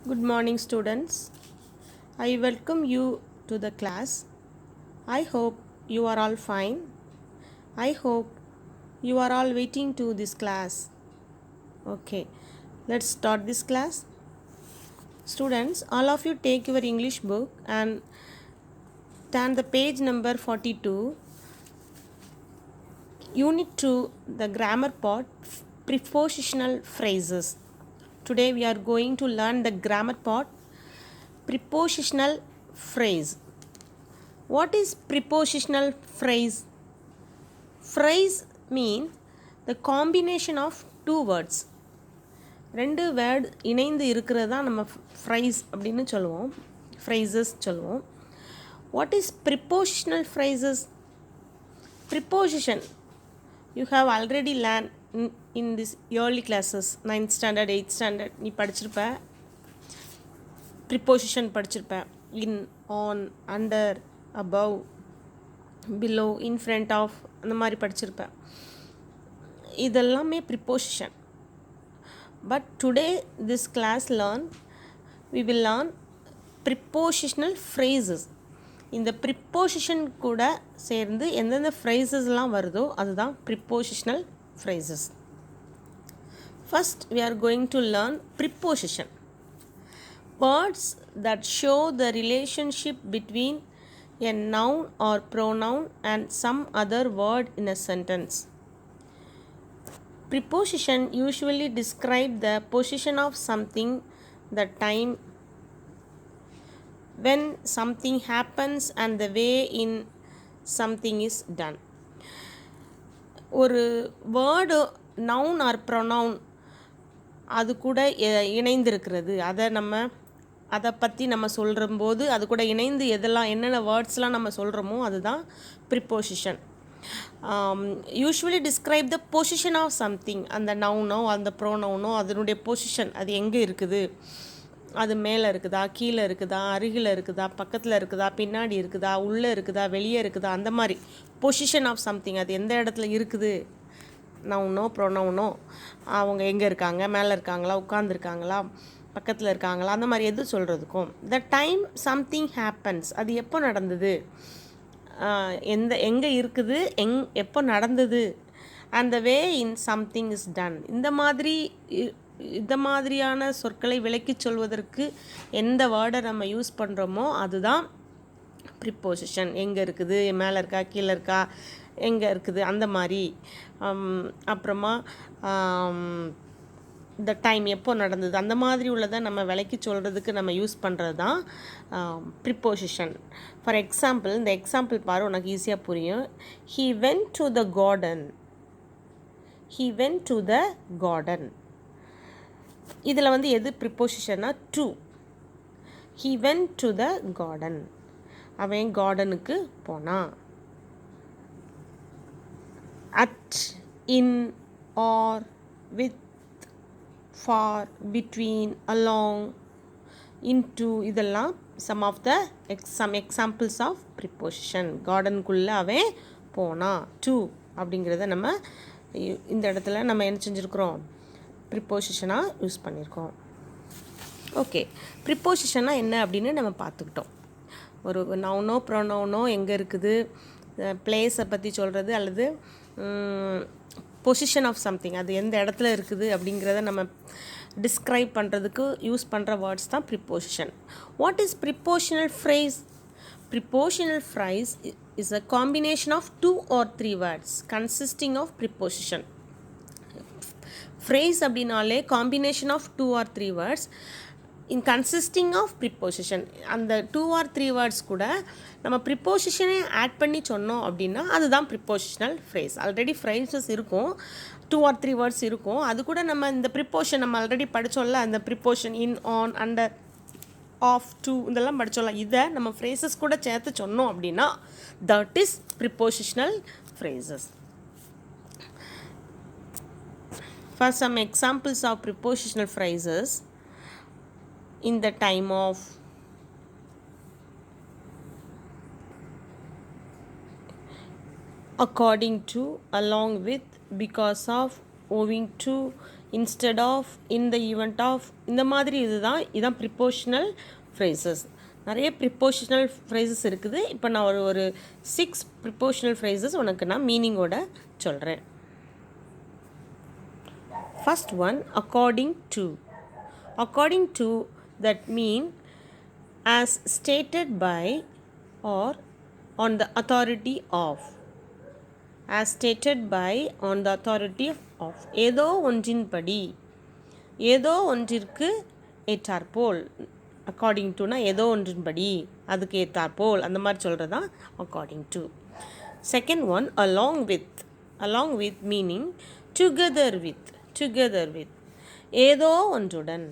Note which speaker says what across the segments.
Speaker 1: Good morning, students. I welcome you to the class. I hope you are all fine. I hope you are all waiting to this class. Okay, let's start this class. Students, all of you take your English book and turn the page number 42. Unit 2, the grammar part, prepositional phrases. Today we are going to learn the grammar part, prepositional phrase. What is prepositional phrase? Phrase means the combination of two words. ரெண்டு word இணைந்து இருக்கிறது தான் நம்ம phrase அப்படின்னு சொல்லுவோம், phrases சொல்லுவோம். What is prepositional phrases? Preposition you have already learn in this early classes, 9th standard 8th standard நீ படிச்சிருப்ப. ப்ரிப்போசிஷன் படிச்சிருப்ப. In, on, under, above, below, in front of, அந்த மாதிரி படிச்சிருப்பேன். இதெல்லாமே preposition. But today this class we will learn prepositional phrases. இந்த preposition கூட சேர்ந்து எந்தெந்த ஃப்ரேசஸ்லாம் வருதோ அதுதான் prepositional phrases. First we are going to learn preposition. Words that show the relationship between a noun or pronoun and some other word in a sentence. Preposition usually describe the position of something, the time when something happens and the way in something is done. ஒரு word noun R pronoun அது கூட இணைந்திருக்கிறது, அதை பற்றி நம்ம சொல்கிறம்போது அது கூட இணைந்து என்னென்ன வேர்ட்ஸ்லாம் நம்ம சொல்கிறோமோ அதுதான் preposition. Usually describe the position of something. அந்த நவுனோ அந்த ப்ரோனவுனோ அதனுடைய பொசிஷன், அது எங்கே இருக்குது, அது மேலே இருக்குதா, கீழே இருக்குதா, அருகில் இருக்குதா, பக்கத்தில் இருக்குதா, பின்னாடி இருக்குதா, உள்ளே இருக்குதா, வெளியே இருக்குதா, அந்த மாதிரி பொசிஷன் ஆஃப் சம்திங், அது எந்த இடத்துல இருக்குது, நவுனோ ப்ரோனவுனோ, அவங்க எங்கே இருக்காங்க, மேலே இருக்காங்களா, உட்காந்துருக்காங்களா, பக்கத்தில் இருக்காங்களா, அந்த மாதிரி எது சொல்கிறதுக்கும். த டைம் சம்திங் ஹேப்பன்ஸ், அது எப்போ நடந்தது, எங்கே இருக்குது, எப்போ நடந்தது, and the way in something is done. இந்த மாதிரியான சொற்களை விளக்கி சொல்வதற்கு எந்த வேர்டை நம்ம யூஸ் பண்ணுறோமோ அதுதான் ப்ரிப்போசிஷன். எங்கே இருக்குது, மேலே இருக்கா, கீழே இருக்கா, எங்கே இருக்குது, அந்த மாதிரி. அப்புறமா இந்த டைம் எப்போ நடந்தது, அந்த மாதிரி உள்ளதை நம்ம விளக்கி சொல்கிறதுக்கு நம்ம யூஸ் பண்ணுறது தான் ப்ரிப்போசிஷன். ஃபார் எக்ஸாம்பிள், இந்த எக்ஸாம்பிள் பாரு, உனக்கு ஈஸியாக புரியும். He went to the garden. He went to the garden. இதில் எது ப்ரிப்போசிஷன்னா to. He went to the garden, அவன் கார்டனுக்கு போனான். At, in, or, with, for, between, along, into, இதெல்லாம் some examples of preposition. கார்டனுக்குள்ளே அவன் போனான். டு அப்படிங்கிறத நம்ம இந்த இடத்துல நம்ம என்ன செஞ்சுருக்கிறோம், ப்ரிப்போசிஷனாக யூஸ் பண்ணியிருக்கோம். ஓகே, ப்ரிப்போசிஷனாக என்ன அப்படின்னு நம்ம பார்த்துக்கிட்டோம். ஒரு நவுனோ ப்ரோனவுனோ எங்கே இருக்குது, பிளேஸை பற்றி சொல்கிறது, அல்லது பொசிஷன் ஆஃப் சம்திங், அது எந்த இடத்துல இருக்குது அப்படிங்கிறத நம்ம டிஸ்கிரைப் பண்ணுறதுக்கு யூஸ் பண்ணுற வேர்ட்ஸ் தான் preposition. What is prepositional phrase? Prepositional phrase is a combination of 2 or 3 words consisting of preposition. Phrase அப்படின்னாலே combination of 2 or 3 words in consisting of preposition. அந்த 2 or 3 வேர்ட்ஸ் கூட நம்ம ப்ரிப்போசிஷனே ஆட் பண்ணி சொன்னோம் அப்படின்னா அதுதான் ப்ரிப்போசிஷனல் ஃப்ரேஸ். ஆல்ரெடி ஃப்ரேசஸ் இருக்கும், 2 or 3 words இருக்கும், அது கூட நம்ம இந்த ப்ரிப்போஷன் நம்ம ஆல்ரெடி படித்தோம்ல, அந்த preposition in, on, under, of, to, இதெல்லாம் படித்தோம்ல, இதை நம்ம ஃப்ரேசஸ் கூட சேர்த்து சொன்னோம் அப்படின்னா that is prepositional phrases. For some examples of prepositional phrases, in the time of, according to, along with, because of, owing to, instead of, in the event of, இந்த மாதிரி இதுதான் ப்ரிப்போஷனல் ஃப்ரேசஸ். நிறைய prepositional phrases இருக்குது. இப்போ நான் ஒரு 6 prepositional phrases உனக்கு நான் மீனிங்கோட சொல்கிறேன். First one, according to. According to, that mean as stated by or on the authority of. As stated by, on the authority of. ஏதோ ஒன்றின்படி, ஏதோ ஒன்றிற்கு ஏற்றாற்போல். அக்கார்டிங் டுனா ஏதோ ஒன்றின்படி, அதுக்கு ஏற்றாற்போல், அந்த மாதிரி சொல்கிறது தான் according to. Second one, along with. along with meaning together with. together with, ஏதோ ஒன்றுடன்.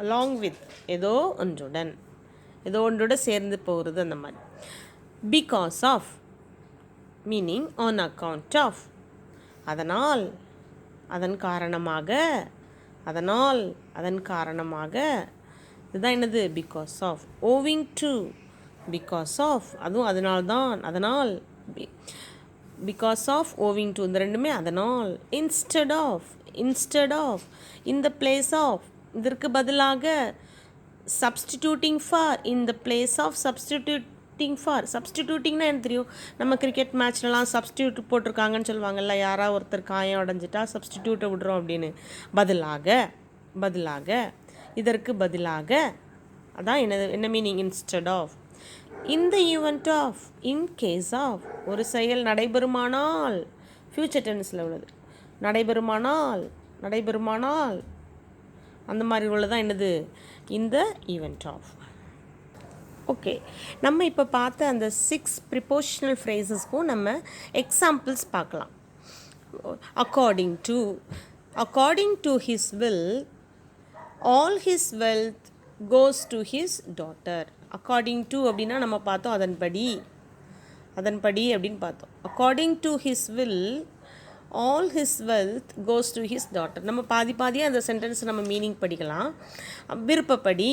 Speaker 1: along with, ஏதோ ஒன்றுடன், ஏதோ ஒன்றோட சேர்ந்து போகிறது, அந்த மாதிரி. because of, meaning on account of. அதனால், அதன் காரணமாக, அதனால், அதன் காரணமாக, இதுதான் என்னது, because of. Owing to, because of, அதுவும் அதனால்தான், அதனால். பிகாஸ் ஆஃப், ஓவிங் டு, இந்த ரெண்டுமே அதனால். Instead of, instead of, in the place of, இதற்கு பதிலாக. Substituting for, in the place of, substituting for. சப்ஸ்டிடியூட்டிங்னா என்ன தெரியும், நம்ம கிரிக்கெட் மேட்ச்லலாம் சப்ஸ்டிடியூட் போட்டிருக்காங்கன்னு சொல்லுவாங்கல்ல, யாராவது ஒருத்தர் காயம் அடைஞ்சிட்டா சப்ஸ்டிடியூட்டை விடுறோம் அப்படின்னு. பதிலாக, பதிலாக, இதற்கு பதிலாக, அதான் என்ன meaning, instead of. In the event of, in case of, ஒரு செயல் நடைபெறுமானால், ஃப்யூச்சர் டென்ஸில் உள்ளது. நடைபெறுமானால், நடைபெறுமானால், அந்த மாதிரி உள்ளதான் என்னது, இன் த ஈவெண்ட் ஆஃப். ஓகே, நம்ம இப்போ பார்த்த அந்த 6 ப்ரிப்போஷனல் ஃப்ரேசஸ்க்கும் நம்ம எக்ஸாம்பிள்ஸ் பார்க்கலாம். According to, according to his will, all his wealth goes to his daughter. According to அப்படின்னா நம்ம பார்த்தோம் அதன்படி, அதன்படி அப்படின்னு பார்த்தோம். According to his will, all his wealth goes to his daughter. நம்ம பாதி பாதியாக அந்த சென்டென்ஸ் நம்ம மீனிங் படிக்கலாம். விருப்பப்படி,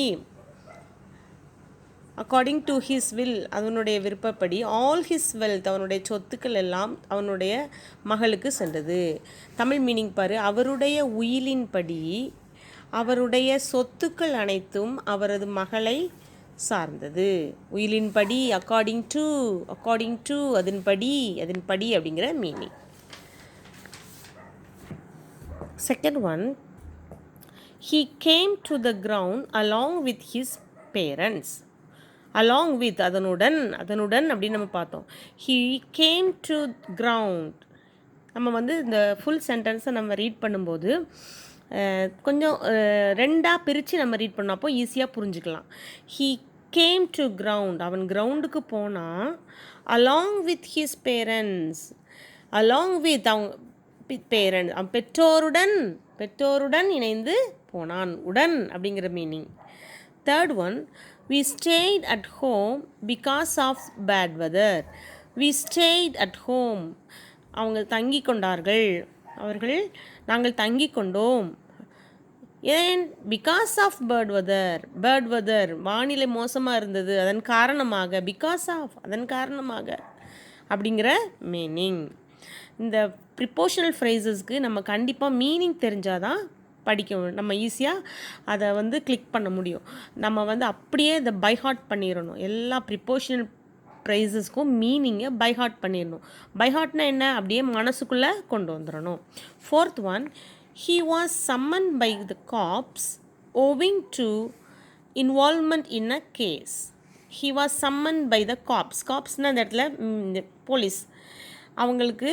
Speaker 1: அக்கார்டிங் டு ஹிஸ் வில், அவனுடைய விருப்பப்படி. ஆல் ஹிஸ் வெல்த், அவனுடைய சொத்துக்கள் எல்லாம் அவனுடைய மகளுக்கு சென்றது. தமிழ் மீனிங் பாரு, அவருடைய உயிலின்படி அவருடைய சொத்துக்கள் அனைத்தும் அவரது மகளை சார்ந்தது. உயிலின்படி, அக்கார்டிங் டு, அக்கார்டிங் டு, அதன்படி, அதன்படி அப்படிங்கிற meaning. Second one, he came to the ground along with his parents. along with, அதனுடன், அதனுடன் அப்படின்னு நம்ம பார்த்தோம். he came to ground. நம்ம வந்து இந்த ஃபுல் சென்டென்ஸை நம்ம ரீட் பண்ணும்போது கொஞ்சம் ரெண்டாக பிரித்து நம்ம ரீட் பண்ணோம், அப்போ ஈஸியாக புரிஞ்சுக்கலாம். he came to ground, அவன் கிரவுண்டுக்கு போனால். along with his parents, along with, அவங்க பேரண்ட்ஸ், அவன் பெற்றோருடன், பெற்றோருடன் இணைந்து போனான். உடன் அப்படிங்கிற meaning. Third one, we stayed at home because of bad weather. we stayed at home, அவங்க தங்கி கொண்டார்கள், அவர்கள், நாங்கள் தங்கி கொண்டோம். ஏன், because of bad weather. Bad weather, வானிலை மோசமாக இருந்தது, அதன் காரணமாக. பிகாஸ் ஆஃப், அதன் காரணமாக அப்படிங்கிற மீனிங். இந்த ப்ரிப்போஷனல் ஃப்ரேசஸ்க்கு நம்ம கண்டிப்பாக மீனிங் தெரிஞ்சால் தான் படிக்க, நம்ம ஈஸியாக அதை வந்து கிளிக் பண்ண முடியும். நம்ம வந்து அப்படியே இதை பைஹார்ட் பண்ணிடணும். எல்லா ப்ரிப்போஷனல் ஃப்ரேசஸ்க்கும் மீனிங்கை பைஹார்ட் பண்ணிடணும். பைஹார்ட்னா என்ன, அப்படியே மனசுக்குள்ளே கொண்டு வந்துடணும். Fourth one, he was summoned by the cops owing to involvement in a case. he was summoned by the cops. காப்ஸ்னால் இந்த இடத்துல போலீஸ், அவங்களுக்கு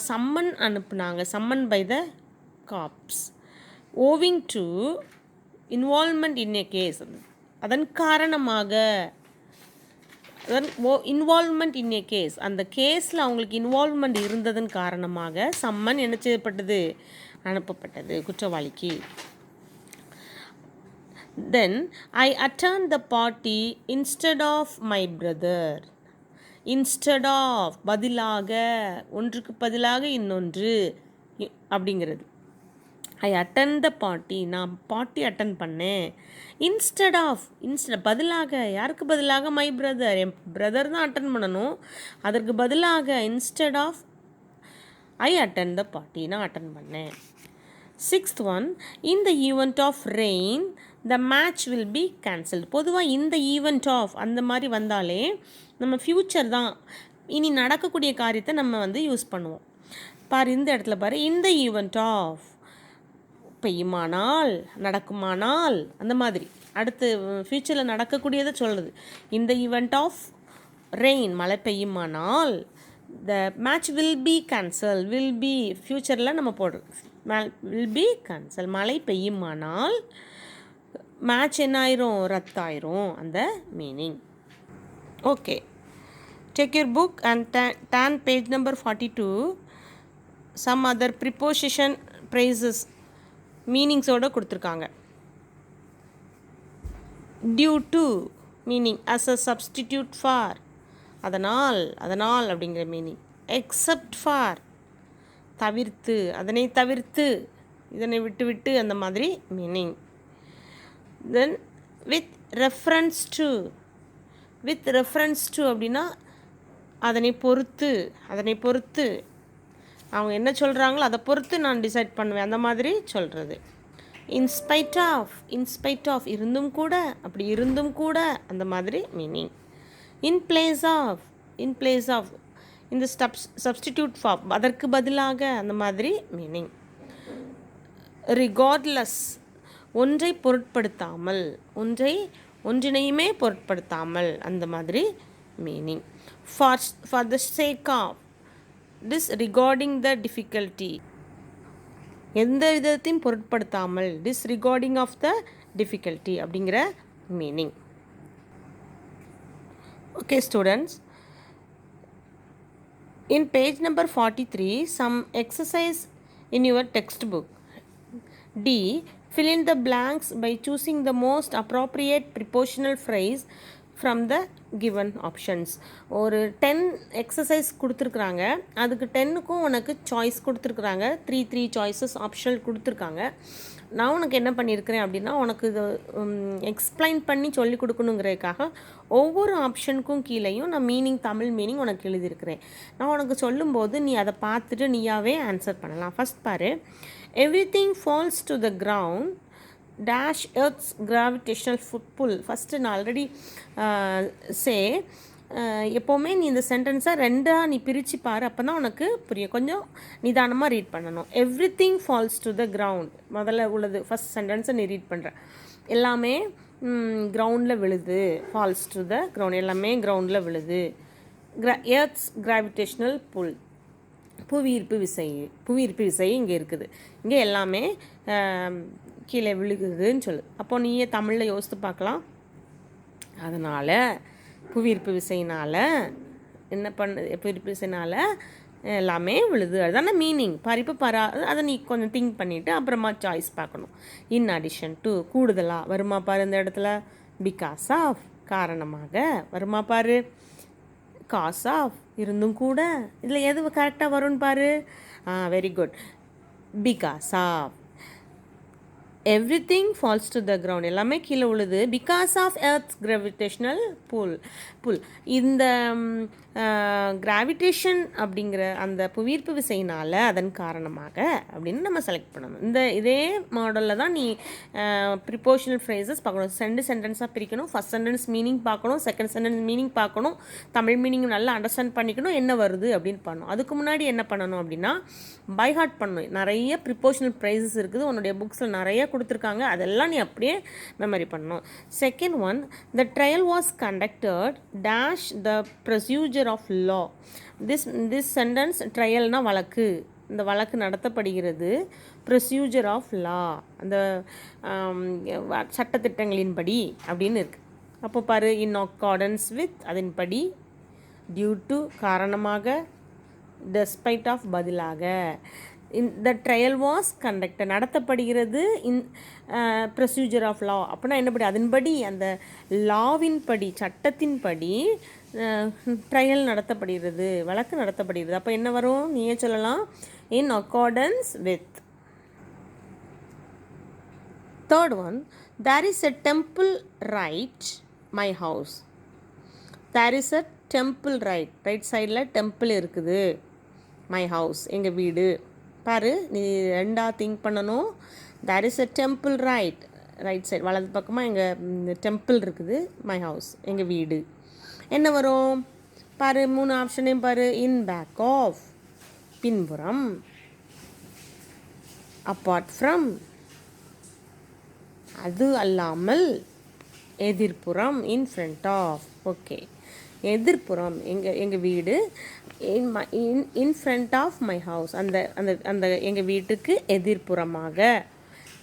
Speaker 1: சம்மன் அனுப்புனாங்க. Summon by the cops. Owing to involvement in a case, அதன் காரணமாக. அதன் involvement in a case, அந்த கேஸில் அவங்களுக்கு இன்வால்மெண்ட் இருந்ததன் காரணமாக சம்மன் என்ன செய்யப்பட்டது, அனுப்பப்பட்டது குற்றவாளிக்கு. Then I attend the party instead of my brother. Instead of, பதிலாக, ஒன்றுக்கு பதிலாக இன்னொன்று அப்படிங்கிறது. ஐ அட்டெண்ட் த பார்ட்டி, நான் பார்ட்டி அட்டன் பண்ணேன். இன்ஸ்டெட் ஆஃப், பதிலாக, யாருக்கு பதிலாக, மை பிரதர், என் பிரதர் தான் அட்டன் பண்ணணும், அதற்கு பதிலாக instead of I attend the party, நான் அட்டன் பண்ணேன். Sixth one, in the event of rain, the match will be cancelled. பொதுவாக இந்த ஈவெண்ட் ஆஃப் அந்த மாதிரி வந்தாலே நம்ம ஃப்யூச்சர் தான், இனி நடக்கக்கூடிய காரியத்தை நம்ம வந்து யூஸ் பண்ணுவோம். பாரு இந்த இடத்துல பாரு, இந்த ஈவெண்ட் ஆஃப் பெய்யுமானால், நடக்குமானால், அந்த மாதிரி அடுத்து ஃப்யூச்சரில் நடக்கக்கூடியதை சொல்கிறது. இந்த ஈவெண்ட் ஆஃப் ரெயின், மழை பெய்யுமானால், the match will be cancel. Will be ஃப்யூச்சரில் நம்ம போடுறோம். Will be cancel. மழை பெய்யுமானால் மேட்ச் என்ன ஆயிரும், ரத்தாயிரும். அந்த meaning. Okay, take your book and turn page number 42. Some other preposition phrases மீனிங்ஸோடு கொடுத்துருக்காங்க. Due to meaning as a substitute for, அதனால், அதனால் அப்படிங்கிற மீனிங். எக்ஸப்ட் ஃபார், தவிர்த்து, அதனை தவிர்த்து, இதனை விட்டு விட்டு, அந்த மாதிரி meaning. Then with reference to, with reference to அப்படின்னா அதனை பொறுத்து, அதனை பொறுத்து, அவங்க என்ன சொல்கிறாங்களோ அதை பொறுத்து நான் டிசைட் பண்ணுவேன், அந்த மாதிரி சொல்கிறது. இன்ஸ்பைட் ஆஃப், இன்ஸ்பைட் ஆஃப் இருந்தும் கூட, அப்படி இருந்தும் கூட, அந்த மாதிரி meaning. In place of, in place of, இந்த சப்ஸ்டிடியூட் ஃபார்ம், அதற்கு பதிலாக, அந்த மாதிரி மீனிங். ரிகார்ட்லெஸ், ஒன்றை பொருட்படுத்தாமல், ஒன்றினையுமே பொருட்படுத்தாமல், அந்த மாதிரி meaning. For the sake of, disregarding the difficulty, எந்த விதத்தையும் பொருட்படுத்தாமல், டிஸ்ரிகார்டிங் ஆஃப் த டிஃபிகல்ட்டி அப்படிங்கிற meaning. Okay students, in page number 43, some exercise in your textbook. D, fill in the blanks by choosing the most appropriate prepositional phrase from the given options. ஒரு 10 exercise கொடுத்துருக்குறாங்க, அதுக்கு 10க்கும் உனக்கு choice கொடுத்துருக்குறாங்க. 3 choices optional கொடுத்துருக்காங்க. நான் உனக்கு என்ன பண்ணியிருக்கிறேன் அப்படின்னா, உனக்கு இது எக்ஸ்பிளைன் பண்ணி சொல்லி கொடுக்கணுங்கிறதுக்காக ஒவ்வொரு ஆப்ஷனுக்கும் கீழேயும் நான் மீனிங், தமிழ் மீனிங் உனக்கு எழுதியிருக்கிறேன். நான் உனக்கு சொல்லும்போது நீ அதை பார்த்துட்டு நீயாவே ஆன்சர் பண்ணலாம். ஃபஸ்ட் பாரு, everything falls to the ground dash earth's gravitational pull. First நான் ஆல்ரெடி எப்போவுமே நீ இந்த சென்டென்ஸை ரெண்டாக நீ பிரித்து பாரு, அப்போ தான் உனக்கு புரியும். கொஞ்சம் நிதானமாக ரீட் பண்ணணும். Everything falls to the ground முதல்ல உள்ளது ஃபஸ்ட் சென்டென்ஸை நீ ரீட் பண்ணுற. எல்லாமே கிரவுண்டில் விழுது. ஃபால்ஸ் டு த கிரவுண்ட், எல்லாமே கிரவுண்டில் விழுது. எர்த்ஸ் கிராவிடேஷனல் புல், புவியீர்ப்பு விசை, புவியீர்ப்பு விசை இங்கே இருக்குது. இங்கே எல்லாமே கீழே விழுகுதுன்னு சொல்லு. அப்போ நீயே தமிழில் யோசித்து பார்க்கலாம். அதனால் புவியீர்ப்பு விசையினால் என்ன புவியீர்ப்பு விசையினால் எல்லாமே விழுது, அதுதானே மீனிங். பறிப்பு பரா, அதை நீ கொஞ்சம் திங்க் பண்ணிவிட்டு அப்புறமா சாய்ஸ் பார்க்கணும். இன் அடிஷன் டு, கூடுதலாக வருமா பாரு இந்த இடத்துல. பிகாஸ் ஆஃப், காரணமாக வருமா பாரு. காஸ் ஆஃப், இருந்தும் கூட. இதில் எது கரெக்டாக வரும்னு பாரு. Very good. Because of. Everything falls to the ground, எல்லாமே கீழே விழுது. Because of earth's gravitational pull. இந்த கிராவிடேஷன் அப்படிங்கிற அந்த புவியீர்ப்பு விசையினால், அதன் காரணமாக அப்படின்னு நம்ம செலக்ட் பண்ணணும். இதே மாடலில் தான் நீ ப்ரிப்போஷனல் ஃப்ரேசஸ் பார்க்கணும். சென்டென்ஸாக பிரிக்கணும். ஃபஸ்ட் சென்டென்ஸ் மீனிங் பார்க்கணும், செகண்ட் சென்டென்ஸ் மீனிங் பார்க்கணும், தமிழ் மீனிங் நல்லா அண்டர்ஸ்டாண்ட் பண்ணிக்கணும், என்ன வருது அப்படின்னு பண்ணணும். அதுக்கு முன்னாடி என்ன பண்ணணும் அப்படின்னா, பை ஹார்ட் பண்ணணும். நிறைய ப்ரிப்போஷனல் ப்ரைஸஸ் இருக்குது, உன்னுடைய புக்ஸில் நிறைய கொடுத்துருக்காங்க, அதெல்லாம் நீ அப்படியே மெமரி பண்ணணும். Second one, the trial was conducted dash the procedure of law. This sentence, ட்ரையல்னா வழக்கு, இந்த வழக்கு நடத்தப்படுகிறது. ப்ரொசீஜர் ஆஃப் லா, அந்த சட்டத்திட்டங்களின்படி அப்படின்னு இருக்குது. அப்போ பாரு, இன் அக்கார்டன்ஸ் வித், அதன்படி, டியூ டு காரணமாக, டெஸ்பைட் ஆஃப் பதிலாக. இந்த ட்ரையல் வாஸ் கண்டக்டட் நடத்தப்படுகிறது. ப்ரொசீஜர் ஆஃப் லா அப்படின்னா என்னபடி, அதன்படி, அந்த லாவின் படி, சட்டத்தின்படி ட்ரையல் நடத்தப்படுகிறது, வழக்கு நடத்தப்படுகிறது. அப்போ என்ன வரும், நீயே சொல்லலாம். In accordance with. Third one, there is a temple right my house. There is a temple right, right சைடில் டெம்பிள் இருக்குது. மை ஹவுஸ், எங்கள் வீடு. பாரு, நீ ரெண்டாக திங்க் பண்ணணும். There is a temple right side வலது பக்கமாக எங்கள் டெம்பிள் இருக்குது. மை ஹவுஸ் எங்கள் வீடு. என்ன வரும் பாரு, 3 ஆப்ஷனையும் பாரு. இன் பேக் ஆஃப் பின்புறம், அப்பார்ட் ஃப்ரம் அது அல்லாமல், எதிர்ப்புறம் இன் ஃப்ரண்ட் ஆஃப். ஓகே, எதிர்ப்புறம் எங்கள் வீடு, in front of my house அந்த அந்த அந்த எங்கள் வீட்டுக்கு எதிர்ப்புறமாக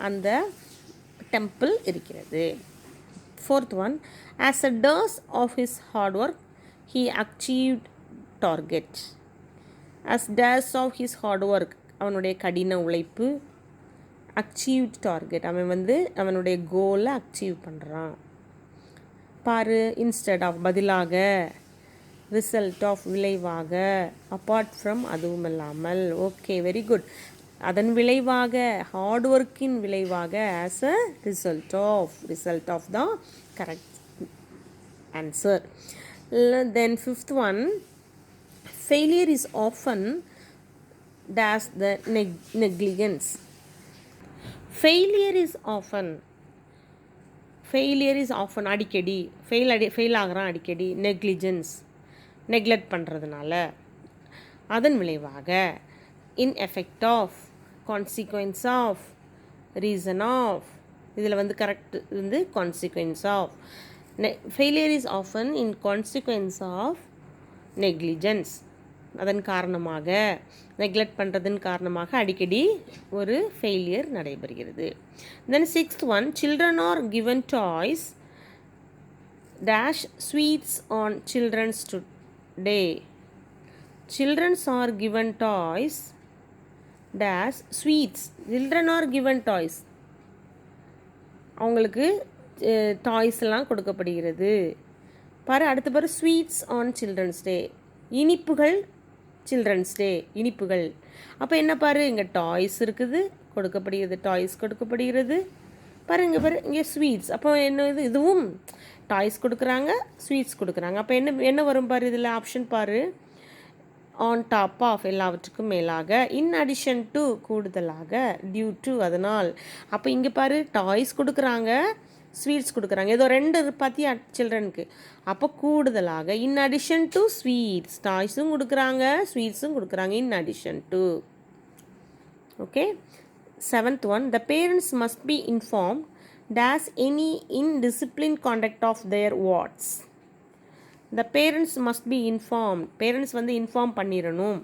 Speaker 1: அந்த டெம்பிள் இருக்கிறது. 4th one, as a dose of his hard work he achieved target. as dose of his hard work அவனுடைய கடின உழைப்பு, அச்சீவ்ட் டார்கெட் அவனுடைய கோலை அச்சீவ் பண்ணுறான். பாரு, இன்ஸ்டெட் ஆஃப் பதிலாக, ரிசல்ட் ஆஃப் விளைவாக, அப்பார்ட் ஃப்ரம் அதுவும் இல்லாமல். Okay, very good. அதன் விளைவாக, ஹார்ட் ஒர்க்கின் விளைவாக, as a result of the correct answer. Then 5th one, failure is often dash the negligence. Failure is often அடிக்கடி, ஃபெயில் ஆகிறான் அடிக்கடி. நெக்லெக்ட் பண்ணுறதுனால, அதன் விளைவாக. In effect of, consequence of, reason of. இதில் correct consequence of. Failure is often in consequence of negligence. அதன் காரணமாக, neglect பண்ணுறதன் காரணமாக அடிக்கடி ஒரு ஃபெயிலியர் நடைபெறுகிறது. தென் 6th one, children are given toys dash sweets on children's day. Children are given toys dash sweets. Children are given toys. அவங்களுக்கு டாய்ஸ்லாம் கொடுக்கப்படுகிறது. பாரு, அடுத்த பாரு, ஸ்வீட்ஸ் ஆன் சில்ட்ரன்ஸ் டே. இனிப்புகள் சில்ட்ரன்ஸ் டே, இனிப்புகள். அப்போ என்ன பாரு, இங்கே டாய்ஸ் இருக்குது, டாய்ஸ் கொடுக்கப்படுகிறது. பாரு இங்கே ஸ்வீட்ஸ். அப்போ என்ன இதுவும் டாய்ஸ் கொடுக்குறாங்க, ஸ்வீட்ஸ் கொடுக்குறாங்க. அப்போ என்ன வரும் பாரு, இதில் ஆப்ஷன் பாரு. ஆன் டாப் ஆஃப், எல்லாவற்றுக்கும் மேலாக. இன் அடிஷன் டு, கூடுதலாக. டியூ டு, அதனால். அப்போ இங்கே பாரு, டாய்ஸ் கொடுக்குறாங்க, ஸ்வீட்ஸ் கொடுக்குறாங்க. ஏதோ 2 பார்த்தியா சில்ட்ரனுக்கு. அப்போ கூடுதலாக, இன் அடிஷன் டு ஸ்வீட்ஸ், டாய்ஸும் கொடுக்குறாங்க, ஸ்வீட்ஸும் கொடுக்குறாங்க. In addition to. Okay. 7th one, the parents must be informed dash any indisciplined conduct of their wards. The parents must be informed. parents inform பண்ணிடணும்.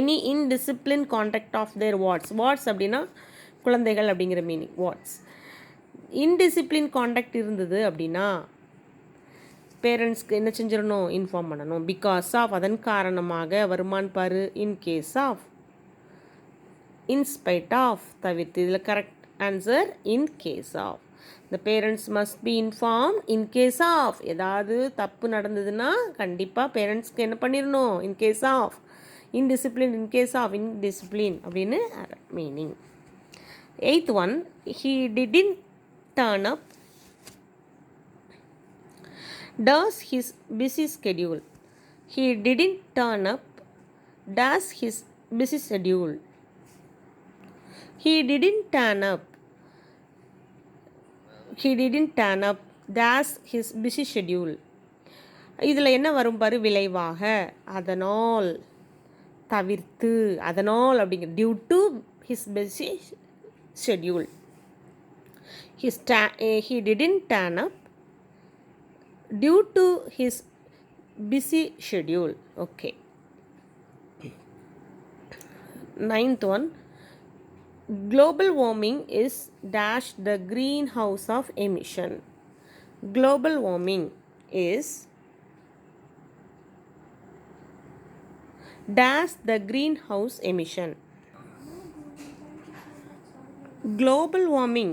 Speaker 1: any indisciplined conduct of their wards. wards அப்படின்னா குழந்தைகள் அப்படிங்கிற meaning. wards. Indiscipline contact இருந்தது அப்படின்னா பேரண்ட்ஸ்க்கு என்ன செஞ்சிடணும், inform பண்ணணும். பிகாஸ் ஆஃப், அதன் காரணமாக. வருமான் பாரு, in case of, in spite of, தவிர்த்து. இதில் correct answer in case of. The parents must be inform in case of. ஏதாவது தப்பு நடந்ததுன்னா கண்டிப்பாக பேரண்ட்ஸ்க்கு என்ன பண்ணிடணும், in case of. Indiscipline, in case of indiscipline அப்படின்னு meaning. 8th one, he didn't turn up does his busy schedule. He didn't turn up does his busy schedule. He didn't turn up does his busy schedule. இதில் என்ன வரும் பாரு, விளைவாக, அதனால், தவிர்த்து. அதனால் அப்படிங்கிற due to his busy schedule. He didn't turn up due to his busy schedule. Okay. 9th one, global warming is dash the greenhouse of emission. Global warming is dash the greenhouse emission. Global warming,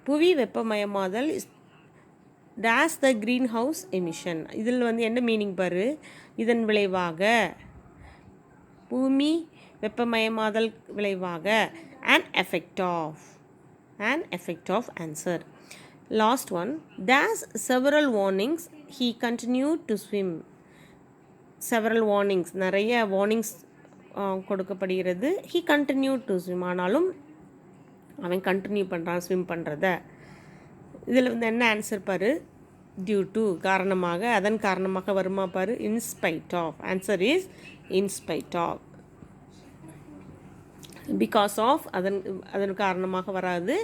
Speaker 1: புவி வெப்பமயமாதல், days the green house emission. இதில் என்ன meaning பாரு, இதன் விளைவாக, பூமி வெப்பமயமாதல் விளைவாக. an effect of answer. Last one, days several warnings he continued to swim. Several warnings, நிறைய வார்னிங்ஸ் கொடுக்கப்படுகிறது. ஹி கண்டினியூ டு ஸ்விம், ஆனாலும் அவன் கண்டினியூ பண்ணுறான் ஸ்விம் பண்ணுறத. இதில் வந்து என்ன ஆன்சர் பாரு, டியூ டு காரணமாக, அதன் காரணமாக வருமா பாரு, in spite of. Answer is in spite of. Because of அதன் காரணமாக வராது.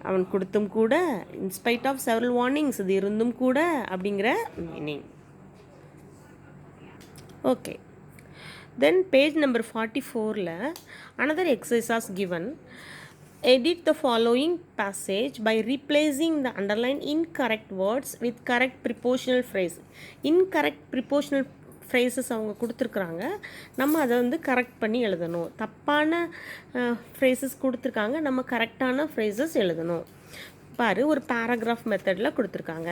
Speaker 1: அவன் கொடுத்தும் கூட, இன்ஸ்பைட் ஆஃப் செவரல் வார்னிங்ஸ், இது இருந்தும் கூட அப்படிங்கிற meaning. Okay, then page number 44ல் another exercise is given. Edit the following passage by replacing the underlined incorrect words with correct prepositional phrase. Incorrect prepositional phrases அவங்க கொடுத்துருக்குறாங்க, நம்ம அதை வந்து கரெக்ட் பண்ணி எழுதணும். தப்பான ஃப்ரேசஸ் கொடுத்துருக்காங்க, நம்ம கரெக்டான ஃப்ரேசஸ் எழுதணும். பாரு, ஒரு பேராகிராஃப் மெத்தடில் கொடுத்துருக்காங்க.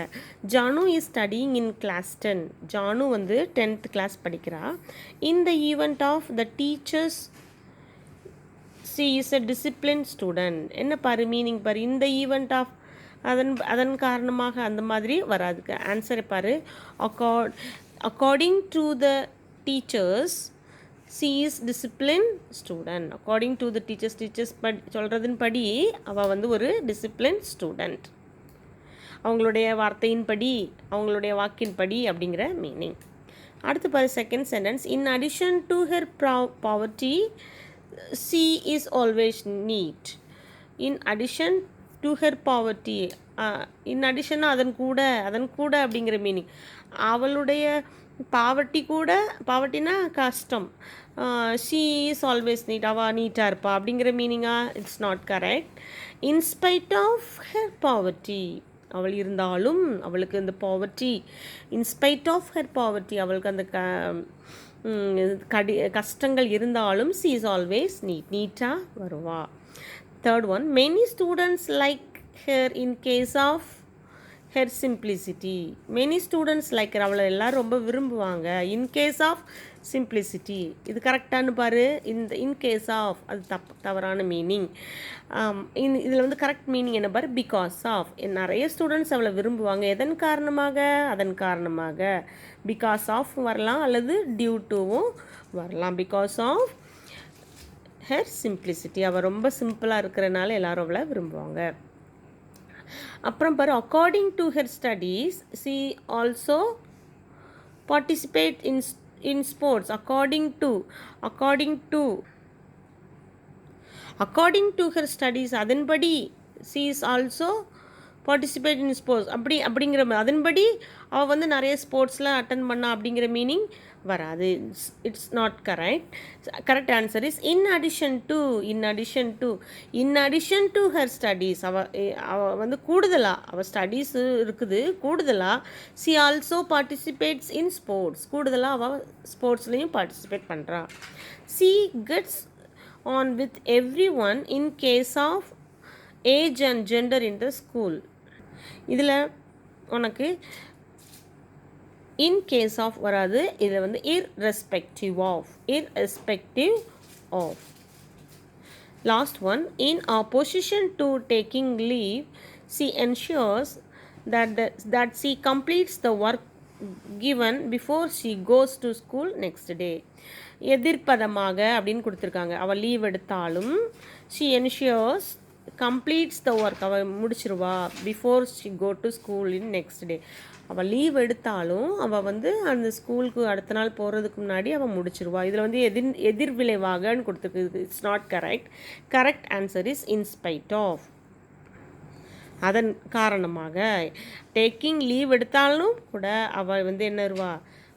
Speaker 1: Janu is studying in class 10. Janu வந்து 10th கிளாஸ் படிக்கிறா. In the event of the teachers she is a disciplined student. என்ன பாரு மீனிங் பாரு, இந்த ஈவெண்ட் ஆஃப் அதன் காரணமாக அந்த மாதிரி வராதுக்கு. ஆன்சரை பாரு, according to the teachers she is disciplined student. according to the teachers சொல்கிறதின் படி அவள் வந்து ஒரு disciplined student. அவங்களுடைய வார்த்தையின்படி, அவங்களுடைய வாக்கின்படி அப்படிங்கிற மீனிங். அடுத்து பாரு second sentence. in addition to her poverty she is always neat. in addition to her poverty, in addition அதன் கூட அப்படிங்கிற மீனிங். அவளுடைய பாவர்ட்டி கூட, பாவர்ட்டினா கஷ்டம், she is always neat, அவள் நீட்டாக இருப்பா அப்படிங்கிற மீனிங்கா? It's not correct. in spite of her poverty, அவள் இருந்தாலும், அவளுக்கு இந்த poverty, in spite of her poverty, அவளுக்கு அந்த கஷ்டங்கள் இருந்தாலும் she is always neat, நீட்டாக வருவா. Third one, many students like her in case of her simplicity. many students like her, அவளை எல்லோரும் ரொம்ப விரும்புவாங்க. in case of simplicity, இது கரெக்டானு பாரு. இந்த in case of அது தவறான மீனிங். இதில் வந்து கரெக்ட் மீனிங் என்ன பாரு, பிகாஸ் ஆஃப். நிறைய ஸ்டூடெண்ட்ஸ் அவளை விரும்புவாங்க, எதன் காரணமாக, அதன் காரணமாக. பிகாஸ் ஆஃப் வரலாம் அல்லது டியூ டுவும் வரலாம். பிகாஸ் ஆஃப் ஹர் சிம்பிளிசிட்டி, அவள் ரொம்ப சிம்பிளாக இருக்கிறனால எல்லாரும் அவளை விரும்புவாங்க. அப்புறம் பாரு, according to her studies she also participate in sports. according to her studies, அதன்படி she is also participate in sports, அப்படிங்கிற அதன்படி அவள் வந்து நிறைய ஸ்போர்ட்ஸில் அட்டன் பண்ணா அப்படிங்கிற மீனிங் வராது. It's not correct. Correct answer is in addition to her studies. அவள் வந்து கூடுதலாக, அவள் ஸ்டடீஸு இருக்குது, கூடுதலாக she also participates in sports, கூடுதலாக அவள் ஸ்போர்ட்ஸ்லேயும் பார்ட்டிசிபேட் பண்ணுறா. she gets on with everyone in case of age and gender in the school. இதில் உனக்கு in case of வராது, இதில் வந்து irrespective of. Last one, in opposition to taking leave she ensures that she completes the work given before she goes to school next day. எதிர்ப்பதமாக அப்படின்னு கொடுத்துருக்காங்க. அவள் leave எடுத்தாலும் she ensures completes the work, அவள் முடிச்சிருவா, before she go to school in next day. அவள் leave எடுத்தாலும் அவள் வந்து அந்த ஸ்கூலுக்கு அடுத்த நாள் போகிறதுக்கு முன்னாடி அவள் முடிச்சிருவா. இதில் வந்து எதிர்விளைவாகன்னு கொடுத்துருக்கு. It's not correct. Correct answer is in spite of. அதன் காரணமாக, டேக்கிங் லீவ் எடுத்தாலும் கூட அவள் வந்து என்னருவா,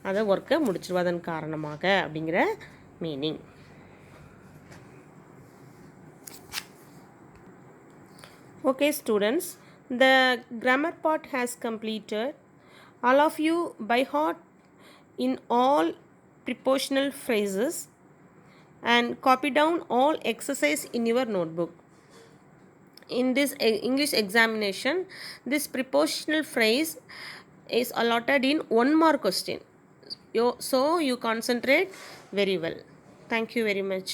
Speaker 1: அதை ஒர்க்கை முடிச்சிருவா அதன் காரணமாக அப்படிங்கிற meaning. Okay students, the grammar part has completed. All of you by heart in all prepositional phrases and copy down all exercise in your notebook. In this English examination, this prepositional phrase is allotted in 1 mark question. So you concentrate very well. Thank you very much.